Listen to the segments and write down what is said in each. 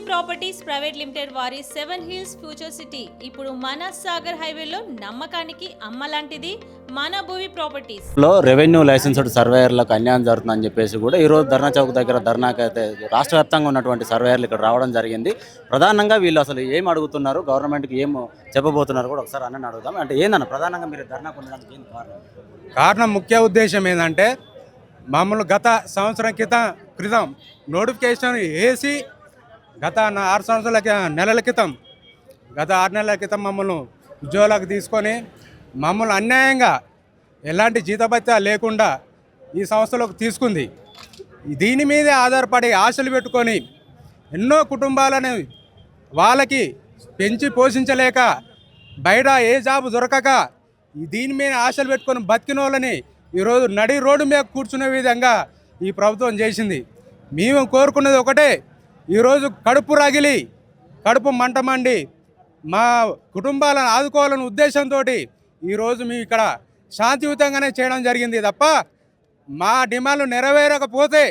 Properties private limited వారి 7 hills future city ఇప్పుడు మన సాగర్ హైవేలో నమ్మకానికి అమ్మలాంటిది మన భూమి ప్రాపర్టీస్ లో రెవెన్యూ లైసెన్స్డ్ సర్వేయర్లకు అన్యాయం జరుగుతుందని చెప్పేసి కూడా ఈరోజు ధర్నా చౌక్ దగ్గర ధర్నాకైతే రాష్ట్ర వ్యాప్తంగా ఉన్నటువంటి సర్వేయర్లు ఇక్కడ రావడం జరిగింది. ప్రధానంగా వీళ్ళు అసలు ఏం అడుగుతున్నారు, గవర్నమెంట్కి ఏం చెప్పబోతున్నారు కూడా ఒకసారి అన్నని అడుగుదాం. అంటే ఏందన్న ప్రధానంగా మీరు ధర్నాకు ఉండడానికి ఏంది కారణం? ముఖ్య ఉద్దేశం ఏంటంటే మమ్మల్ని గత సంవత్సరం క్రితం నోటిఫికేషన్ వేసి గత 6 సంవత్సరాల నెలల క్రితం గత 6 నెలల క్రితం మమ్మల్ని ఉద్యోగాలకు తీసుకొని మమ్మల్ని అన్యాయంగా ఎలాంటి జీతభత్యా లేకుండా ఈ సంస్థలోకి తీసుకుంది. దీని మీదే ఆధారపడి ఆశలు పెట్టుకొని ఎన్నో కుటుంబాలను వాళ్ళకి పెంచి పోషించలేక బయట ఏ జాబు దొరకక దీని మీద ఆశలు పెట్టుకొని బతికిన వాళ్ళని ఈరోజు నడి రోడ్డు మీద కూర్చునే విధంగా ఈ ప్రభుత్వం చేసింది. మేము కోరుకున్నది ఒకటే, ఈరోజు కడుపు రగిలి కడుపు మంట మండి మా కుటుంబాలను ఆదుకోవాలనే ఉద్దేశంతో ఈరోజు మేము ఇక్కడ శాంతియుతంగానే చేయడం జరిగింది తప్ప మా డిమాండ్లు నెరవేరకపోతే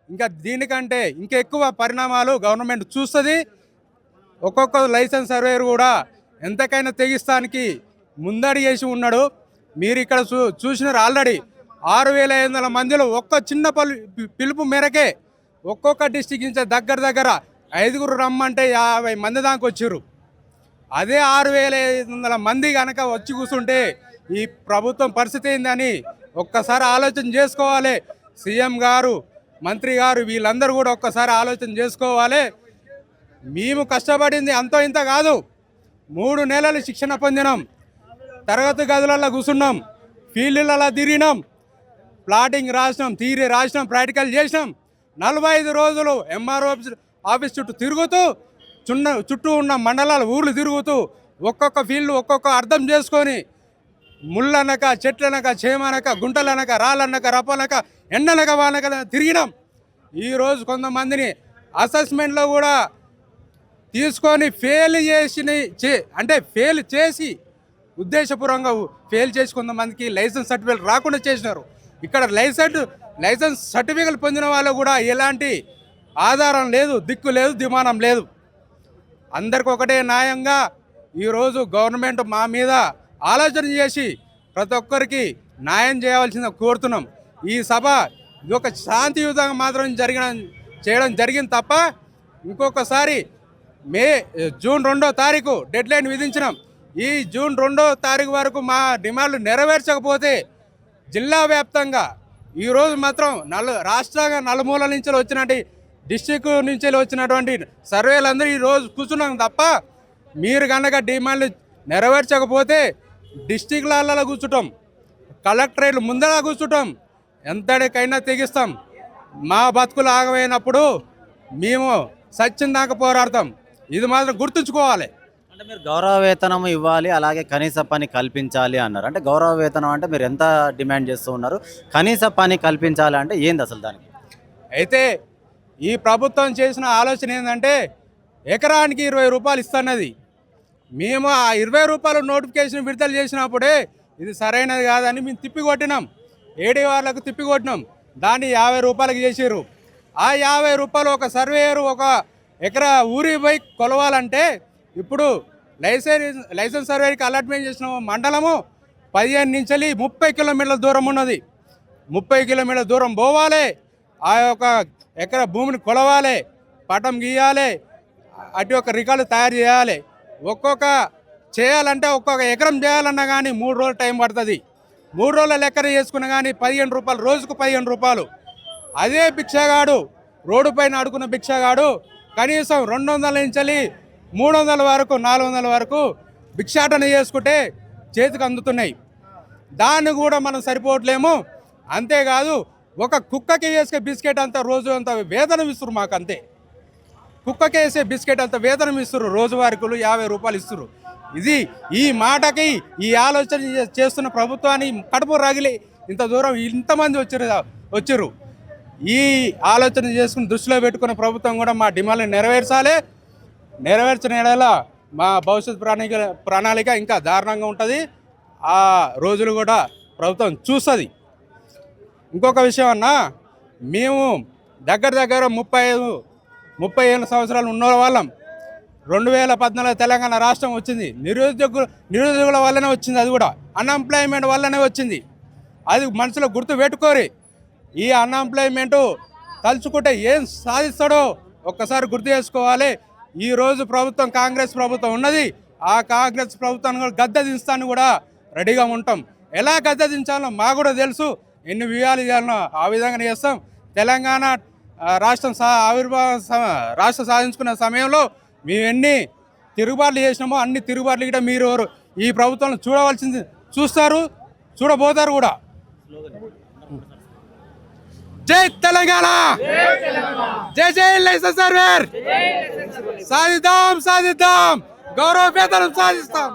ఇంకా దీనికంటే ఇంకా ఎక్కువ పరిణామాలు గవర్నమెంట్ చూస్తుంది. ఒక్కొక్క లైసెన్స్ సర్వేయర్ కూడా ఎంతకైనా తెగిస్తానికి ముందడి చేసి ఉన్నాడు. మీరు ఇక్కడ చూసినారు ఆల్రెడీ 6500 మందిలో ఒక్క చిన్న పిలుపు మేరకే ఒక్కొక్క డిస్టిక్ నుంచి దగ్గర 5 రమ్మంటే 50 మంది దాకా వచ్చారు. అదే 6500 మంది కనుక వచ్చి కూర్చుంటే ఈ ప్రభుత్వం పరిస్థితి ఏందని ఒక్కసారి ఆలోచన చేసుకోవాలి. సీఎం గారు, మంత్రి గారు వీళ్ళందరూ కూడా ఒక్కసారి ఆలోచన చేసుకోవాలి. మేము కష్టపడింది అంతో ఇంత కాదు. 3 నెలలు శిక్షణ పొందినాం, తరగతి గదులలో కూర్చున్నాం, ఫీల్డ్లలో తిరిగినాం, ప్లాటింగ్ రాసినాం, థియరీ రాసినాం, ప్రాక్టికల్ చేసినాం. 45 రోజులు ఎంఆర్ఓ ఆఫీస్ చుట్టూ తిరుగుతూ చుట్టూ ఉన్న మండలాల ఊర్లు తిరుగుతూ ఒక్కొక్క ఫీల్డ్ ఒక్కొక్క అర్థం చేసుకొని ముళ్ళనక, చెట్లనక, చేమనక, గుంటలనక, రాళ్ళనక, రప్పనక, ఎండనక, వానక తిరిగినాం. ఈరోజు కొంతమందిని అసెస్మెంట్లో కూడా తీసుకొని ఫెయిల్ చేసి ఉద్దేశపూర్వకంగా ఫెయిల్ చేసి కొంతమందికి లైసెన్స్ సర్టిఫికేట్ రాకుండా చేసినారు. ఇక్కడ లైసెన్స్ సర్టిఫికేట్ పొందిన వాళ్ళు కూడా ఎలాంటి ఆధారం లేదు, దిక్కు లేదు, దిమానం లేదు. అందరికి ఒకటే న్యాయంగా ఈరోజు గవర్నమెంట్ మా మీద ఆలోచన చేసి ప్రతి ఒక్కరికి న్యాయం చేయవలసింది కోరుతున్నాం. ఈ సభ ఇది ఒక శాంతియుతంగా మాత్రం చేయడం జరిగింది తప్ప ఇంకొకసారి జూన్ 2వ తారీఖు డెడ్ లైన్ విధించినాం. ఈ జూన్ 2వ తారీఖు వరకు మా డిమాండ్లు నెరవేర్చకపోతే జిల్లా వ్యాప్తంగా ఈరోజు మాత్రం రాష్ట్రంగా నలుమూలల నుంచి వచ్చినటువంటి డిస్టిక్ నుంచి వచ్చినటువంటి సర్వేలందరూ ఈరోజు కూర్చున్నాం తప్ప మీరు కనుక డిమాండ్లు నెరవేర్చకపోతే డిస్టిక్లలో కూర్చుంటాం, కలెక్టరేట్లు ముందర కూర్చుంటాం, ఎంతటికైనా తెగిస్తాం. మా బతుకులు ఆగమైనప్పుడు మేము సత్యం దాకా పోరాడతాం. ఇది మాత్రం గుర్తుంచుకోవాలి. అంటే మీరు గౌరవ వేతనం ఇవ్వాలి, అలాగే కనీస పని కల్పించాలి అన్నారు. అంటే గౌరవ వేతనం అంటే మీరు ఎంత డిమాండ్ చేస్తూ ఉన్నారు? కనీస పని కల్పించాలి అంటే ఏంది అసలు దానికి? అయితే ఈ ప్రభుత్వం చేసిన ఆలోచన ఏంటంటే ఎకరానికి 20 రూపాయలు ఇస్తున్నది. మేము ఆ 20 రూపాయలు నోటిఫికేషన్ విడుదల చేసినప్పుడే ఇది సరైనది కాదని మేము తిప్పికొట్టినాం. ఏడీ వాళ్ళకు తిప్పికొట్టినాం. దాన్ని 50 రూపాయలకు చేసారు. ఆ 50 రూపాయలు ఒక సర్వేయరు ఒక ఎకరా ఊరి పోయి కొలవాలంటే ఇప్పుడు లైసెన్స్ సర్వేకి అలాట్మెంట్ చేసిన మండలము 15 నుంచి 30 కిలోమీటర్ల దూరం ఉన్నది. 30 కిలోమీటర్ల దూరం పోవాలి, ఆ యొక్క ఎకరా భూమిని కొలవాలి, పటం గీయాలి, అటు ఒక రికార్డు తయారు చేయాలి. చేయాలంటే ఒక్కొక్క ఎకరం చేయాలన్నా కానీ 3 రోజులు టైం పడుతుంది. 3 రోజుల లెక్కన చేసుకున్నా కానీ 15 రూపాయలు, రోజుకు 15 రూపాయలు. అదే భిక్షగాడు, రోడ్డు పైన అడుగున్న భిక్షగాడు కనీసం 200 నుంచి 300 వరకు, 400 వరకు భిక్షాటన చేసుకుంటే చేతికి అందుతున్నాయి. దాన్ని కూడా మనం సరిపోవట్లేము. అంతేకాదు ఒక కుక్కకి వేసే బిస్కెట్ అంత రోజు అంత వేతనం ఇస్తారు మాకు. అంతే కుక్కకి వేసే బిస్కెట్ అంత వేతనం ఇస్తారు, రోజువారీకులు 50 రూపాయలు ఇస్తారు. ఈ మాటకి ఈ ఆలోచన చేస్తున్న ప్రభుత్వాన్ని కడుపు రగిలి ఇంత దూరం ఇంతమంది వచ్చారు. ఈ ఆలోచన చేసుకుని దృష్టిలో పెట్టుకున్న ప్రభుత్వం కూడా మా డిమాండ్లు నెరవేర్చిన ఎడలా మా భవిష్యత్ ప్రణాళిక ఇంకా దారుణంగా ఉంటుంది. ఆ రోజులు కూడా ప్రభుత్వం చూస్తుంది. ఇంకొక విషయం అన్నా, మేము దగ్గర 35 37 సంవత్సరాలు ఉన్న వాళ్ళం. 2014 తెలంగాణ రాష్ట్రం వచ్చింది. నిరుద్యోగుల వల్లనే వచ్చింది. అది కూడా అన్ఎంప్లాయ్మెంట్ వల్లనే వచ్చింది. అది మనసులో గుర్తు పెట్టుకోరి. ఈ అన్ఎంప్లాయ్మెంట్ తలుచుకుంటే ఏం సాధిస్తాడో ఒక్కసారి గుర్తు చేసుకోవాలి. ఈరోజు ప్రభుత్వం కాంగ్రెస్ ప్రభుత్వం ఉన్నది. ఆ కాంగ్రెస్ ప్రభుత్వాన్ని కూడా గద్దె దించుతాను కూడా రెడీగా ఉంటాం. ఎలా గద్దె దించాలో మాకు కూడా తెలుసు. ఎన్ని వ్యూహాలు చేయాలనో ఆ విధంగా చేస్తాం. తెలంగాణ రాష్ట్రం రాష్ట్రం సాధించుకున్న సమయంలో మేము ఎన్ని తిరుగుబాట్లు చేసినామో అన్ని తిరుగుబాట్లు కూడా మీరు ఈ ప్రభుత్వంలో చూడవలసింది చూస్తారు, చూడబోతారు కూడా. జై తెలంగాణ, జై జై లైసెన్స్ సర్వేర్. సాధిద్దాం, గౌరవ వేతనం సాధిస్తాం.